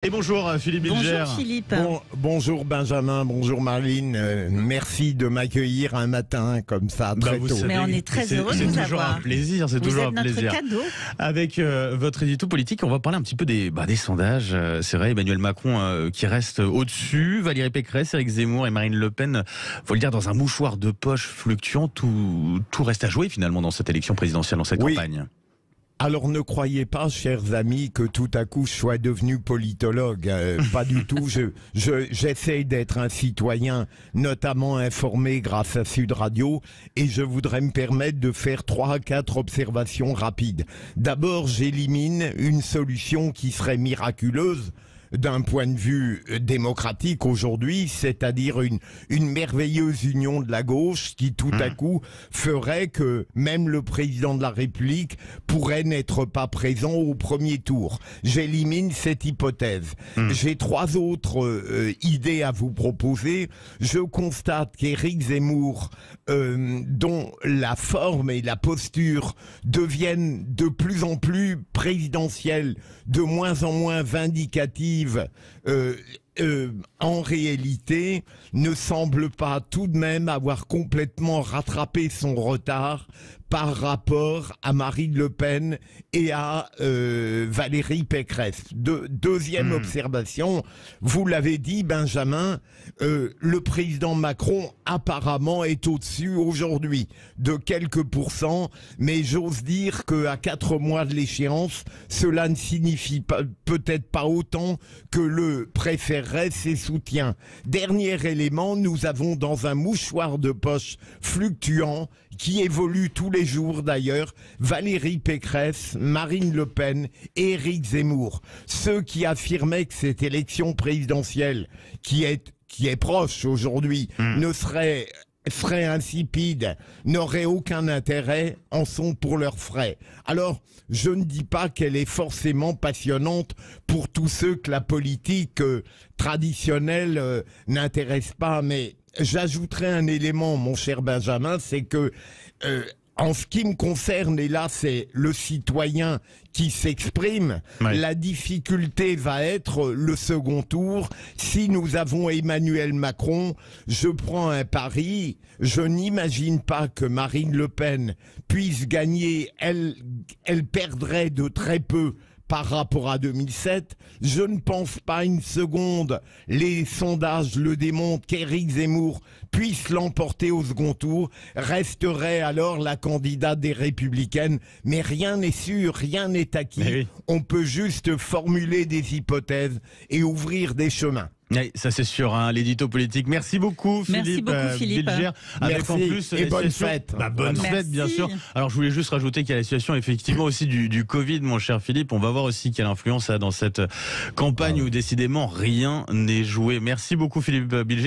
Et bonjour Philippe Bilger. Bonjour Philippe. Bonjour Benjamin, bonjour Marline. Merci de m'accueillir un matin comme ça très tôt. Mais on est très heureux de vous avoir. C'est toujours un plaisir, c'est toujours un plaisir. Vous êtes notre cadeau. Avec votre édito politique, on va parler un petit peu des sondages. C'est vrai, Emmanuel Macron qui reste au-dessus, Valérie Pécresse, Éric Zemmour et Marine Le Pen, faut le dire, dans un mouchoir de poche fluctuant. Tout reste à jouer finalement dans cette élection présidentielle, dans cette campagne. Alors ne croyez pas, chers amis, que tout à coup je sois devenu politologue. Pas du tout. J'essaie d'être un citoyen, notamment informé grâce à Sud Radio, et je voudrais me permettre de faire 3 à 4 observations rapides. D'abord, j'élimine une solution qui serait miraculeuse d'un point de vue démocratique aujourd'hui, c'est-à-dire une merveilleuse union de la gauche qui tout à coup ferait que même le président de la République pourrait n'être pas présent au premier tour. J'élimine cette hypothèse. J'ai 3 autres idées à vous proposer. Je constate qu'Éric Zemmour, dont la forme et la posture deviennent de plus en plus présidentielles, de moins en moins vindicatives, en réalité, ne semble pas tout de même avoir complètement rattrapé son retard par rapport à Marine Le Pen et à Valérie Pécresse. Deuxième observation, vous l'avez dit Benjamin, le président Macron apparemment est au-dessus aujourd'hui de quelques pourcents, mais j'ose dire qu'à 4 mois de l'échéance, cela ne signifie peut-être pas autant que le préférerait ses soutiens. Dernier élément, nous avons dans un mouchoir de poche fluctuant qui évolue tous les jours d'ailleurs, Valérie Pécresse, Marine Le Pen et Éric Zemmour. Ceux qui affirmaient que cette élection présidentielle, qui est proche aujourd'hui, ne serait insipide, n'aurait aucun intérêt, en sont pour leurs frais. Alors, je ne dis pas qu'elle est forcément passionnante pour tous ceux que la politique traditionnelle n'intéresse pas, mais j'ajouterai un élément, mon cher Benjamin, c'est que en ce qui me concerne, et là c'est le citoyen qui s'exprime, la difficulté va être le second tour. Si nous avons Emmanuel Macron, je prends un pari, je n'imagine pas que Marine Le Pen puisse gagner, elle perdrait de très peu par rapport à 2007, je ne pense pas une seconde, les sondages le démontrent, qu'Éric Zemmour puisse l'emporter au second tour, resterait alors la candidate des Républicaines, mais rien n'est sûr, rien n'est acquis, on peut juste formuler des hypothèses et ouvrir des chemins. Oui, ça c'est sûr, hein, l'édito politique. Merci beaucoup Philippe Bilger. Avec en plus et bonne fête. Bonne fête bien sûr. Alors je voulais juste rajouter qu'il y a la situation effectivement aussi du Covid, mon cher Philippe. On va voir aussi quelle influence ça a dans cette campagne où décidément rien n'est joué. Merci beaucoup Philippe Bilger.